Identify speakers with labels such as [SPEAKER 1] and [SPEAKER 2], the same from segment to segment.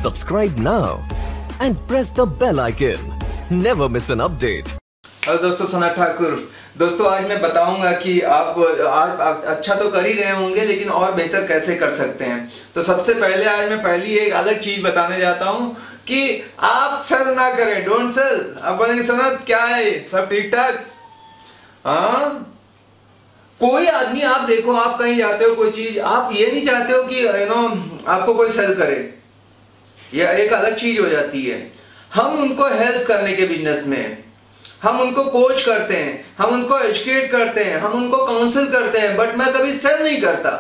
[SPEAKER 1] Subscribe now and press the bell icon. Never miss an update.
[SPEAKER 2] Hello दोस्तों, सनत ठाकुर। दोस्तों आज मैं बताऊंगा कि आप आज अच्छा तो कर ही रहे होंगे, लेकिन और बेहतर कैसे कर सकते हैं। तो सबसे पहले आज मैं पहली एक अलग चीज बताने जाता हूं कि आप सेल ना करें, डोंट सेल। आप बोलेंगे सनत क्या है, सब ठीक ठाक? हाँ, कोई आदमी आप देखो, आप कहीं जाते हो कोई चीज, आप ये नहीं चाहते हो कि आपको कोई सेल करे, यह एक अलग चीज हो जाती है। हम उनको हेल्प करने के बिजनेस में, हम उनको कोच करते हैं, हम उनको एजुकेट करते हैं, हम उनको काउंसिल करते हैं, बट मैं कभी सेल नहीं करता।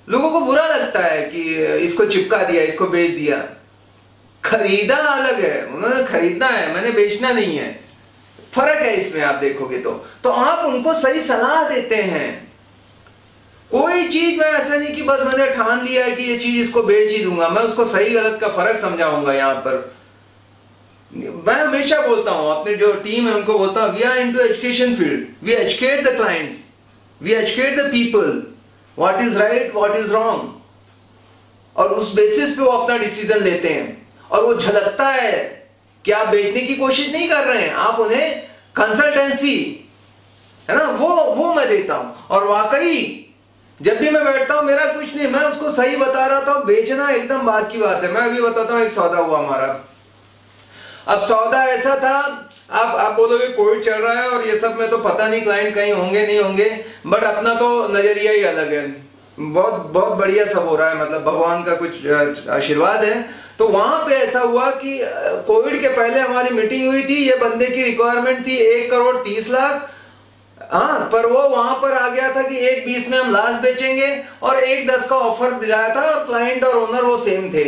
[SPEAKER 2] लोगों को बुरा लगता है कि इसको चिपका दिया, इसको बेच दिया। खरीदा अलग है, उन्होंने खरीदना है, मैंने बेचना नहीं है, फर्क है इसमें। आप देखोगे तो आप उनको सही सलाह देते हैं। कोई चीज में ऐसा नहीं कि बस मैंने ठान लिया है कि ये चीज इसको बेच ही दूंगा, मैं उसको सही गलत का फर्क समझाऊंगा। यहां पर मैं हमेशा बोलता हूं, अपने जो टीम है उनको बोलता हूं, we are into education field, we educate the clients, we educate the people, what is right, what is wrong, और उस बेसिस पे वो अपना डिसीजन लेते हैं। और वो झलकता है कि आप बेचने की कोशिश नहीं कर रहे हैं, आप उन्हें कंसल्टेंसी है ना, वो मैं देता हूं। और वाकई जब भी मैं बैठता हूं, मेरा कुछ नहीं, मैं उसको सही बता रहा था। बेचना एकदम बात की बात है। मैं अभी बताता हूं, एक सौदा हुआ हमारा। अब सौदा ऐसा था, आप बोलोगे कोविड चल रहा है और ये सब में तो पता नहीं क्लाइंट कहीं होंगे नहीं होंगे, बट अपना तो नजरिया ही अलग है। बहुत बहुत बढ़िया सब हो रहा है, मतलब भगवान का कुछ आशीर्वाद है। तो वहां पे ऐसा हुआ कि कोविड के पहले हमारी मीटिंग हुई थी, ये बंदे की रिक्वायरमेंट थी 1,30,00,000। हाँ, पर वो वहां पर आ गया था कि 1,20 में हम लास्ट बेचेंगे, और 1,10 का ऑफर दिलाया था, और क्लाइंट और ओनर वो सेम थे।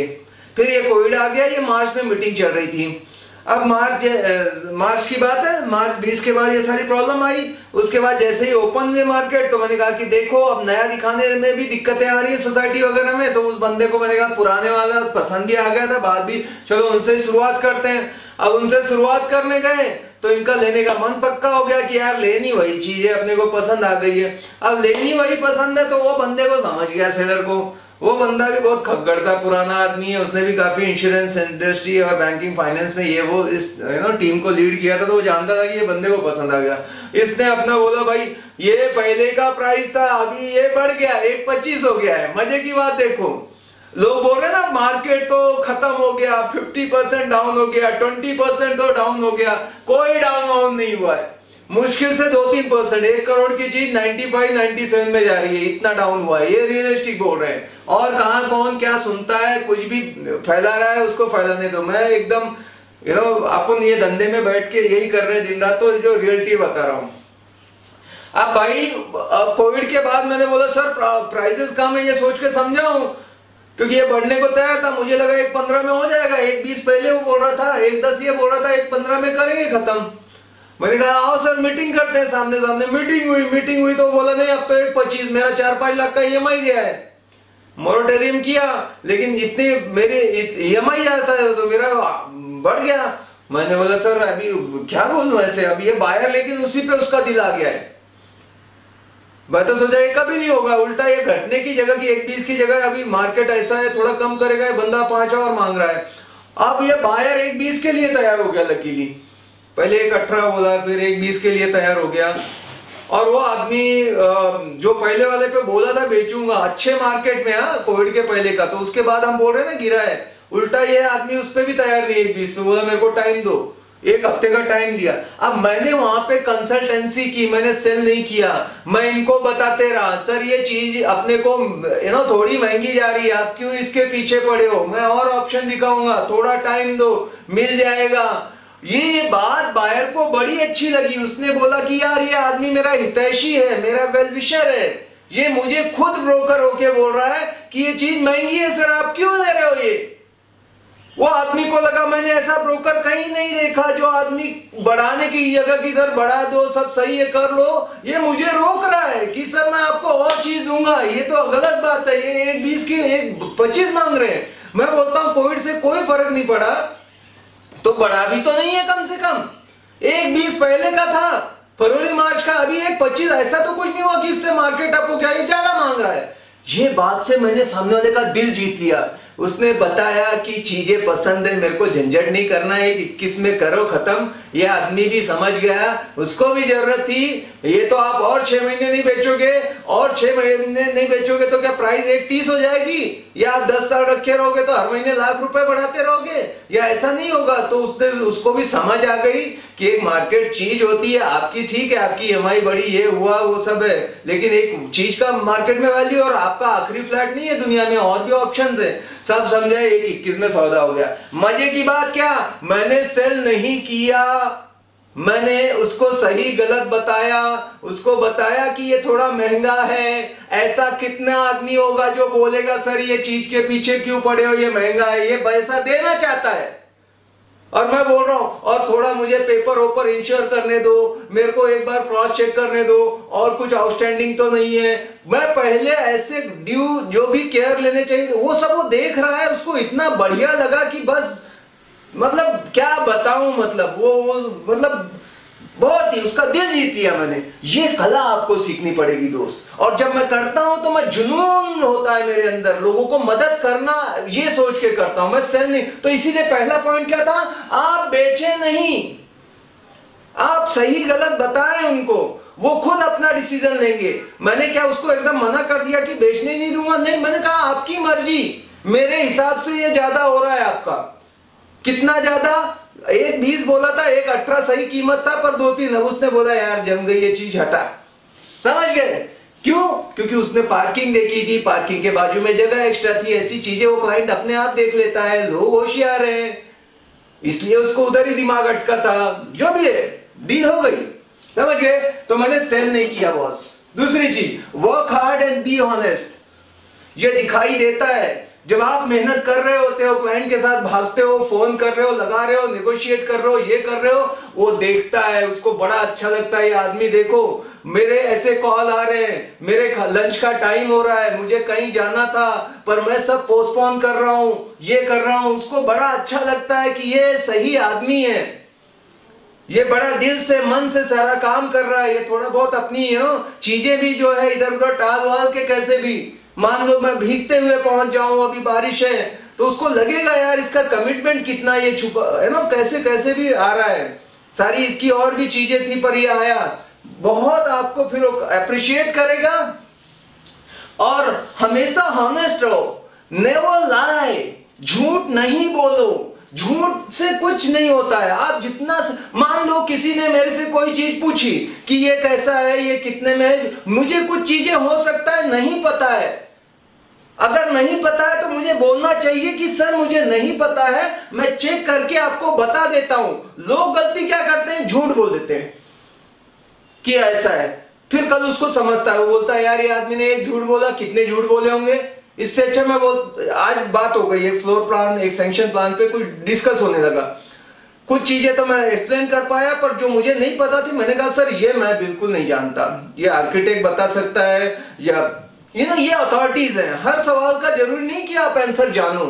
[SPEAKER 2] फिर ये कोविड आ गया, ये मार्च में मीटिंग चल रही थी। अब मार्च की बात है, मार्च 20 के बाद ये सारी प्रॉब्लम आई। उसके बाद जैसे ही ओपन हुए मार्केट, तो मैंने कहा कि देखो अब नया दिखाने में भी दिक्कतें आ रही है सोसाइटी वगैरह में। तो उस बंदे को मैंने कहा, पुराने वाला पसंद भी आ गया था, बात भी, चलो उनसे शुरुआत करते हैं। अब उनसे शुरुआत करने गए तो इनका लेने का मन पक्का हो गया कि यार लेनी वही चीज है, अपने को पसंद आ गई है। अब लेनी वही पसंद है, तो वो बंदे को समझ गया, सेलर को। वो बंदा भी बहुत खग्गड़ था, पुराना आदमी है, उसने भी काफी इंश्योरेंस इंडस्ट्री और बैंकिंग फाइनेंस में ये वो इस टीम को लीड किया था। तो वो जानता था कि ये बंदे को पसंद आ गया। इसने अपना बोला, भाई ये पहले का प्राइस था, अभी ये बढ़ गया, 1,25 हो गया है। मजे की बात देखो, लोग बोल रहे ना मार्केट तो खत्म हो गया, 50% डाउन हो गया, 20% तो डाउन हो गया। कोई डाउन नहीं हुआ है, मुश्किल से 2-3%। 1 करोड़ की चीज 95-97 में जा रही है, इतना डाउन हुआ है। ये रियलिस्टिक बोल रहे हैं। और कहां कौन क्या सुनता है, कुछ भी फैला रहा है, उसको फैलाने दो। मैं एकदम अपन ये धंधे में बैठ के यही कर रहे हैं दिन रात, तो जो रियलिटी बता रहा हूं। अब भाई कोविड के बाद मैंने बोला सर प्राइसेस कम है, ये सोच के समझाऊं, क्योंकि ये बढ़ने को तैयार था। मुझे लगा 1,15 में हो जाएगा, 1,20 पहले वो बोल रहा था, 1,10 ये बोल रहा था, 1,15 में करेंगे खत्म। मैंने कहा आओ सर मीटिंग करते हैं, सामने सामने मीटिंग हुई तो बोला नहीं, अब तो 1,25, मेरा 4-5 लाख का EMI गया है। मोरेटोरियम किया, लेकिन इतने मेरे EMI आता है तो मेरा बढ़ गया। मैंने बोला सर अभी क्या बोलूं ऐसे, अब ये बायर, लेकिन उसी पे उसका दिल आ गया है। मैं तो सोचा ये कभी नहीं होगा, उल्टा ये घटने की जगह की 1,20 की जगह अभी मार्केट ऐसा है, थोड़ा कम करेगा, बंदा 5 और मांग रहा है। अब ये बायर 1,20 के लिए तैयार हो गया लकीली। पहले 1,18 बोला, फिर 1,20 के लिए तैयार हो गया। और वो आदमी जो पहले वाले पे बोला था बेचूंगा अच्छे मार्केट में, हाँ कोविड के पहले का, तो उसके बाद हम बोल रहे हैं ना गिरा है, उल्टा ये आदमी उस पे भी तैयार नहीं, 1,20 पे बोला मेरे को टाइम दो। 1 हफ्ते का टाइम लिया। अब मैंने वहां पे कंसल्टेंसी की, मैंने सेल नहीं किया, मैं इनको बताते रहा सर ये चीज अपने को थोड़ी महंगी जा रही है, आप क्यों इसके पीछे पड़े हो, मैं और ऑप्शन दिखाऊंगा, थोड़ा टाइम दो, मिल जाएगा। ये बात बायर को बड़ी अच्छी लगी। उसने बोला कि यार ये आदमी मेरा हितैषी है, मेरा वेलविशर है, ये मुझे खुद ब्रोकर होके बोल रहा है कि ये चीज महंगी है सर, आप क्यों ले रहे हो ये। वो आदमी को लगा मैंने ऐसा ब्रोकर कहीं नहीं देखा जो आदमी बढ़ाने की जगह की सर बढ़ा दो, सब सही है कर लो, ये मुझे रोक रहा है कि सर मैं आपको और चीज दूंगा। ये तो गलत बात है, ये 1,20 की 1,25 मांग रहे हैं। मैं बोलता हूं कोविड से कोई फर्क नहीं पड़ा, तो बढ़ा भी तो नहीं है, कम से कम 1,20 पहले का था फरवरी मार्च का, अभी 1,25, ऐसा तो कुछ नहीं हुआ कि इससे मार्केट अप हो गया, ये ज्यादा मांग रहा है। ये बात से मैंने सामने वाले का दिल जीत लिया। उसने बताया कि चीजें पसंद है, मेरे को झंझट नहीं करना है, 21 में करो खत्म। ये आदमी भी समझ गया, उसको भी जरूरत थी। ये तो आप और 6 महीने नहीं बेचोगे, और 6 महीने नहीं बेचोगे तो क्या प्राइस 1.30 हो जाएगी? या आप 10 साल रखे रहोगे तो हर महीने लाख रुपए बढ़ाते रहोगे? या ऐसा नहीं होगा? तो उसको भी समझ आ गई कि एक मार्केट चीज होती है। आपकी ठीक है, आपकी EMI बड़ी, ये हुआ वो सब है, लेकिन एक चीज का मार्केट में वैल्यू, और आपका आखिरी फ्लैट नहीं है दुनिया में, और भी ऑप्शंस है। सब समझे, एक 21 में सौदा हो गया। मजे की बात क्या, मैंने सेल नहीं किया, मैंने उसको सही गलत बताया। उसको बताया कि ये थोड़ा महंगा है। ऐसा कितना आदमी होगा जो बोलेगा सर ये चीज के पीछे क्यों पड़े हो, ये महंगा है, ये पैसा देना चाहता है। और मैं बोल रहा हूं, और थोड़ा मुझे पेपर ओपर इंश्योर करने दो, मेरे को एक बार क्रॉस चेक करने दो, और कुछ आउटस्टैंडिंग तो नहीं है। मैं पहले ऐसे ड्यू जो भी केयर लेने चाहिए वो सब वो देख रहा है। उसको इतना बढ़िया लगा कि बस मतलब क्या बताऊं, मतलब वो मतलब बहुत ही उसका दिल जीत लिया मैंने। ये कला आपको सीखनी पड़ेगी दोस्त। और जब मैं करता हूं तो मैं जुनून होता है मेरे अंदर, लोगों को मदद करना, ये सोच के करता हूं, मैं सेल नहीं। तो इसीलिए पहला पॉइंट क्या था, आप बेचे नहीं, आप सही गलत बताएं उनको, वो खुद अपना डिसीजन लेंगे। मैंने क्या उसको एकदम मना कर दिया कि बेचने नहीं दूंगा? नहीं, मैंने कहा आपकी मर्जी, मेरे हिसाब से ये ज्यादा हो रहा है आपका। कितना ज्यादा? 1.20 बोला था, 1.18 सही कीमत था, पर 2-3 अब उसने बोला यार जम गई ये चीज, हटा। समझ गए क्यों? क्योंकि उसने पार्किंग देखी थी, पार्किंग के बाजू में जगह एक्स्ट्रा थी। ऐसी चीजें वो क्लाइंट अपने आप देख लेता है, लोग होशियार हैं, इसलिए उसको उधर ही दिमाग अटका था। जो भी है, डील हो गई। समझ गए? तो मैंने सेल नहीं किया बॉस। दूसरी चीज, work hard and be honest. ये दिखाई देता है जब आप मेहनत कर रहे होते हो, क्लाइंट के साथ भागते हो, फोन कर रहे हो, लगा रहे हो, नेगोशिएट कर रहे हो, ये कर रहे हो, वो देखता है, उसको बड़ा अच्छा लगता है। ये आदमी देखो मेरे ऐसे कॉल आ रहे हैं, मेरे लंच का टाइम हो रहा है, मुझे कहीं जाना था पर मैं सब पोस्टपोन कर रहा हूं, ये कर रहा हूं। उसको बड़ा अच्छा लगता है कि ये सही आदमी है, ये बड़ा दिल से मन से सारा काम कर रहा है। ये थोड़ा बहुत अपनी चीजें भी जो है इधर उधर टाल वाल के कैसे भी, मान लो मैं भीगते हुए पहुंच जाऊं, अभी बारिश है, तो उसको लगेगा यार इसका कमिटमेंट कितना ये छुपा है ना, कैसे कैसे भी आ रहा है। सारी इसकी और भी चीजें थी पर ये आया, बहुत आपको फिर अप्रिशिएट करेगा। और हमेशा हॉनेस्ट रहो, नेवर लाई, झूठ नहीं बोलो। झूठ से कुछ नहीं होता है। आप जितना, मान लो किसी ने मेरे से कोई चीज पूछी कि ये कैसा है, ये कितने में है, मुझे कुछ चीजें हो सकता है नहीं पता है। अगर नहीं पता है तो मुझे बोलना चाहिए कि सर मुझे नहीं पता है, मैं चेक करके आपको बता देता हूं। लोग गलती क्या करते हैं, झूठ बोल देते हैं कि ऐसा है, फिर कल उसको समझता है, वो बोलता है यार ये आदमी ने एक झूठ बोला, कितने झूठ बोले होंगे। इससे अच्छा मैं आज बात हो गई, एक फ्लोर प्लान, एक सैंक्शन प्लान पे कुछ डिस्कस होने लगा। कुछ चीजें तो मैं एक्सप्लेन कर पाया, पर जो मुझे नहीं पता थी मैंने कहा सर ये मैं बिल्कुल नहीं जानता, ये आर्किटेक्ट बता सकता है, या ये अथॉरिटीज हैं। हर सवाल का जरूरी नहीं कि आप आंसर जानो,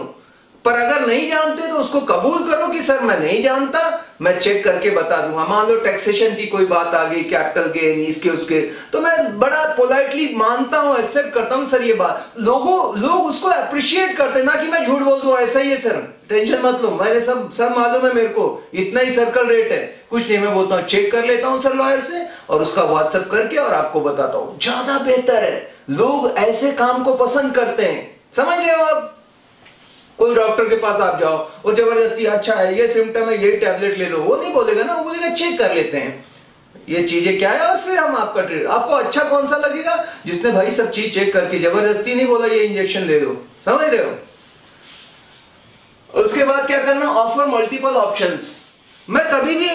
[SPEAKER 2] पर अगर नहीं जानते तो उसको कबूल करो कि सर मैं नहीं जानता, मैं चेक करके बता दूंगा। मान लो टैक्सेशन की कोई बात आ गई, कैपिटल गेन, इसके उसके, तो मैं बड़ा पोलाइटली मानता हूं, एक्सेप्ट करता हूं सर ये बात। लोग उसको अप्रिशिएट करते, ना कि मैं झूठ बोल दूं ऐसा ही है सर, टेंशन मत लो, मेरे सब मालूम है, मेरे को इतना ही सर्कल रेट है, कुछ नहीं। मैं बोलता हूँ चेक कर लेता हूँ सर लॉयर से, और उसका व्हाट्सएप करके और आपको बताता हूँ, ज्यादा बेहतर है। लोग ऐसे काम को पसंद करते हैं, समझ रहे हो आप। कोई डॉक्टर के पास आप जाओ, वो जबरदस्ती अच्छा है ये सिम्टम है ये टैबलेट ले लो, वो नहीं बोलेगा ना, वो बोलेगा चेक कर लेते हैं ये चीजें क्या है और फिर हम आपका ट्रीट। आपको अच्छा कौन सा लगेगा, जिसने भाई सब चीज चेक करके, जबरदस्ती नहीं बोला ये इंजेक्शन ले दो, समझ रहे हो। उसके बाद क्या करना, ऑफर मल्टीपल ऑप्शंस। मैं कभी भी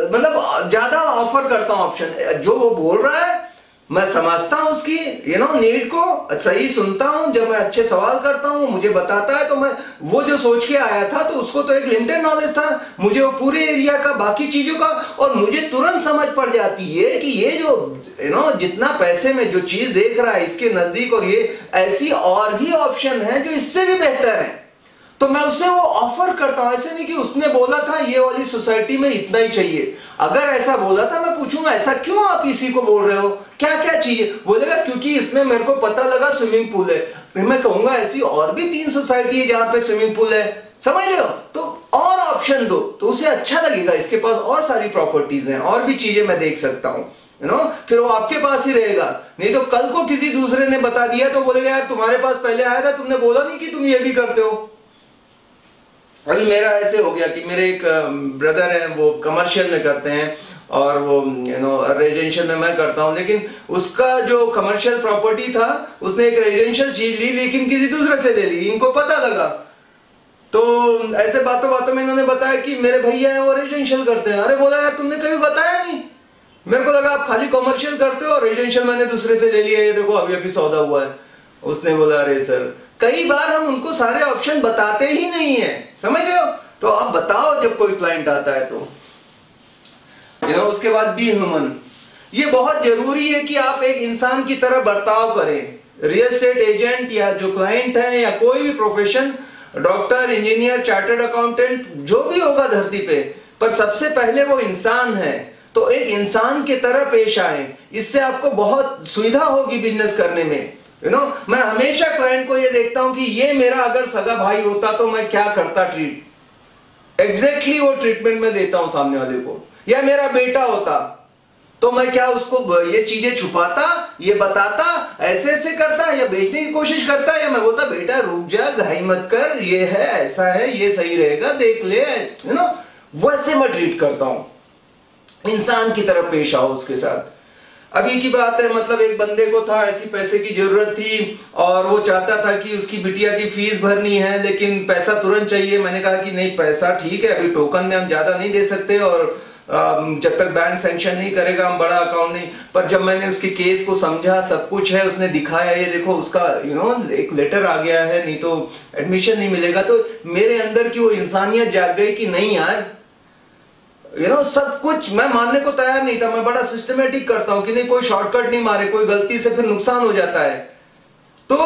[SPEAKER 2] मतलब ज्यादा ऑफर करता हूं ऑप्शन, जो वो बोल रहा है मैं समझता हूं उसकी नीड को, सही सुनता हूं, जब मैं अच्छे सवाल करता हूं मुझे बताता है, तो मैं वो जो सोच के आया था तो उसको तो एक लिमिटेड नॉलेज था, मुझे वो पूरे एरिया का बाकी चीजों का, और मुझे तुरंत समझ पड़ जाती है कि ये जो जितना पैसे में जो चीज देख रहा है इसके नजदीक, और ये ऐसी और भी ऑप्शन है जो इससे भी बेहतर है। तो मैं उससे वो ऑफर करता हूं। ऐसे नहीं कि उसने बोला था ये वाली सोसाइटी में इतना ही चाहिए, अगर ऐसा बोला था मैं पूछूंगा ऐसा क्यों आप इसी को बोल रहे हो, क्या क्या चाहिए? बोलेगा क्योंकि इसमें मेरे को पता लगा स्विमिंग पूल है। फिर मैं कहूंगा ऐसी और भी 3 सोसाइटी है जहां पे स्विमिंग पूल है, समझ रहे हो? तो और ऑप्शन दो, तो उसे अच्छा लगेगा, इसके पास और सारी प्रॉपर्टीज हैं, और भी चीजें मैं देख सकता हूं, फिर वो आपके पास ही रहेगा। नहीं तो कल को किसी दूसरे ने बता दिया तो बोलेगा यार तुम्हारे पास पहले आया था, तुमने बोला नहीं कि तुम ये भी करते हो। अभी मेरा ऐसे हो गया कि मेरे एक ब्रदर है, वो कमर्शियल में करते हैं और वो रेजिडेंशियल में मैं करता हूं, लेकिन उसका जो कमर्शियल प्रॉपर्टी था उसने एक रेजिडेंशियल चीज ली लेकिन किसी दूसरे से ले ली, इनको पता लगा। तो ऐसे बातों बातों में इन्होंने बताया कि मेरे भैया है वो रेजिडेंशियल करते हैं। अरे बोला यार तुमने कभी बताया नहीं, मेरे को लगा आप खाली कमर्शियल करते हो, रेजिडेंशियल मैंने दूसरे से ले लिया, ये देखो अभी अभी सौदा हुआ है। उसने बोला अरे सर, कई बार हम उनको सारे ऑप्शन बताते ही नहीं है, समझ रहे हो? तो आप बताओ जब कोई क्लाइंट आता है तो उसके बाद बी ह्यूमन। ये बहुत जरूरी है कि आप एक इंसान की तरह बर्ताव करें। रियल एस्टेट एजेंट या जो क्लाइंट है या कोई भी profession, doctor, engineer, chartered accountant, जो भी होगा धरती पे, पर सबसे पहले वो इंसान है। तो एक इंसान की तरह पेश आए, इससे आपको बहुत सुविधा होगी बिजनेस करने में। मैं हमेशा क्लाइंट को ये देखता हूं कि ये मेरा अगर सगा भाई होता तो मैं क्या करता, ट्रीट एग्जैक्टली वो ट्रीटमेंट में देता हूं सामने वाले को। या मेरा बेटा होता तो मैं क्या उसको ये चीजें छुपाता, ये बताता, ऐसे ऐसे करता, या बेचने की कोशिश करता, या मैं बोलता बेटा रुक जा, घाई मत कर, ये है, ऐसा है, ये सही रहेगा, देख ले, वैसे मैं ट्रीट करता हूं। इंसान की तरह पेश आओ उसके साथ। अभी की बात है, मतलब एक बंदे को था ऐसी पैसे की जरूरत थी और वो चाहता था कि उसकी बिटिया की फीस भरनी है लेकिन पैसा तुरंत चाहिए। मैंने कहा कि नहीं पैसा ठीक है, अभी टोकन में हम ज्यादा नहीं दे सकते और जब तक बैंक सैंक्शन नहीं करेगा हम बड़ा अकाउंट नहीं। पर जब मैंने उसके केस को समझा, सब कुछ है, उसने दिखाया ये देखो उसका एक लेटर आ गया है, नहीं तो एडमिशन नहीं मिलेगा। तो मेरे अंदर की वो इंसानियत जाग गई कि नहीं यार, सब कुछ मैं मानने को तैयार नहीं था। मैं बड़ा सिस्टमेटिक करता हूं कि नहीं कोई शॉर्टकट नहीं मारे, कोई गलती से फिर नुकसान हो जाता है। तो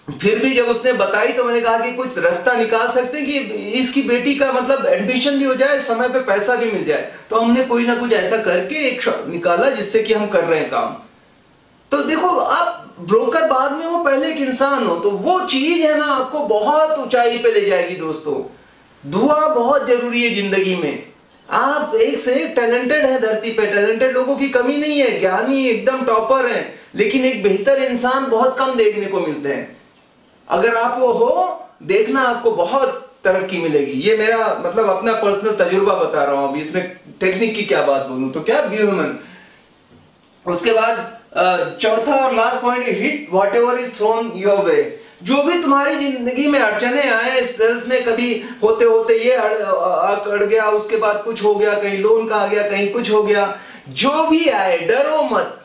[SPEAKER 2] फिर भी जब उसने बताई तो मैंने कहा कि कुछ रास्ता निकाल सकते हैं कि इसकी बेटी का मतलब एडमिशन भी हो जाए, समय पे पैसा भी मिल जाए। तो हमने कोई ना कुछ ऐसा करके एक निकाला जिससे कि हम कर रहे हैं काम। तो देखो आप ब्रोकर बाद में हो, पहले एक इंसान हो, तो वो चीज है ना आपको बहुत ऊंचाई पे ले जाएगी। दोस्तों दुआ बहुत जरूरी है जिंदगी में। आप एक से एक टैलेंटेड है धरती पे, टैलेंटेड लोगों की कमी नहीं है, ज्ञानी एकदम टॉपर है, लेकिन एक बेहतर इंसान बहुत कम देखने को मिलते हैं। अगर आप वो हो, देखना आपको बहुत तरक्की मिलेगी। ये मेरा मतलब अपना पर्सनल तजुर्बा बता रहा हूं। अभी इसमें टेक्निक की क्या बात बोलूं तो क्या ह्यूमन। उसके बाद चौथा और last point, hit whatever is throne your way. जो भी तुम्हारी जिंदगी में अड़चने आए, सेल्स में कभी होते होते ये अड़ गया, उसके बाद कुछ हो गया, कहीं लोन का आ गया, कहीं कुछ हो गया, जो भी आए डरो मत,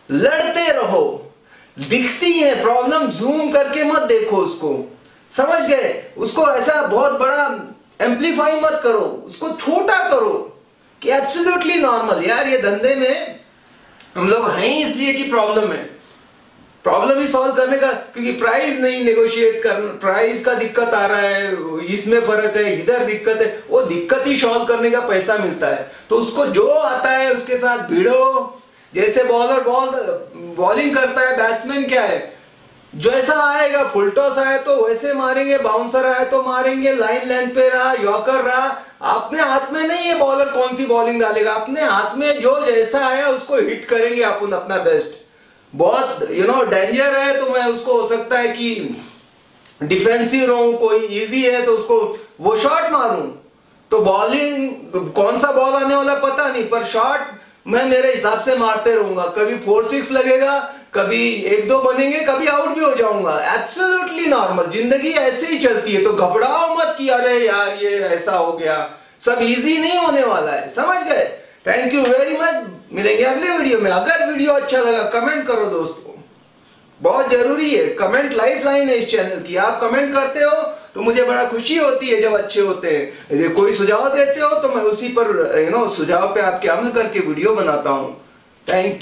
[SPEAKER 2] लड़ते रहो। दिखती है प्रॉब्लम, जूम करके मत देखो उसको, समझ गए? उसको ऐसा बहुत बड़ा एम्पलीफाई मत करो, उसको छोटा करो कि एब्सोल्युटली नॉर्मल। यार ये धंधे में हम लोग हैं इसलिए कि प्रॉब्लम है, प्रॉब्लम ही सॉल्व करने का, क्योंकि प्राइस नहीं नेगोशिएट करना, प्राइस का दिक्कत आ रहा है, इसमें फर्क है, इधर दिक्कत है, वो दिक्कत ही सॉल्व करने का पैसा मिलता है। तो उसको जो आता है उसके साथ भिड़ो। जैसे बॉलर बॉलिंग करता है, बैट्समैन क्या है, जैसा आएगा फुल टॉस आए तो वैसे मारेंगे, बाउंसर आए तो मारेंगे, लाइन लेंथ पे रहा, यॉर्कर रहा, अपने हाथ में नहीं है बॉलर कौन सी बॉलिंग डालेगा, अपने हाथ में जो जैसा आया उसको हिट करेंगे अपन अपना बेस्ट। बहुत डेंजर है तो मैं उसको हो सकता है कि डिफेंसिव रहूं, कोई इजी है तो उसको वो शॉट मारूं। तो बॉलिंग कौन सा बॉल आने वाला पता नहीं, पर शॉट मैं मेरे हिसाब से मारते रहूंगा। कभी 4-6 लगेगा, कभी 1-2 बनेंगे, कभी आउट भी हो जाऊंगा। एब्सोल्युटली नॉर्मल, जिंदगी ऐसे ही चलती है। तो घबराओ मत कि अरे यार ये ऐसा हो गया, सब इजी नहीं होने वाला है, समझ गए? थैंक यू वेरी मच, मिलेंगे अगले वीडियो में। अगर वीडियो अच्छा लगा कमेंट करो दोस्तों, बहुत जरूरी है। कमेंट लाइफ लाइन है इस चैनल की। आप कमेंट करते हो तो मुझे बड़ा खुशी होती है जब अच्छे होते हैं। कोई सुझाव देते हो तो मैं उसी पर सुझाव पे आपके अमल करके वीडियो बनाता हूं। Thank you.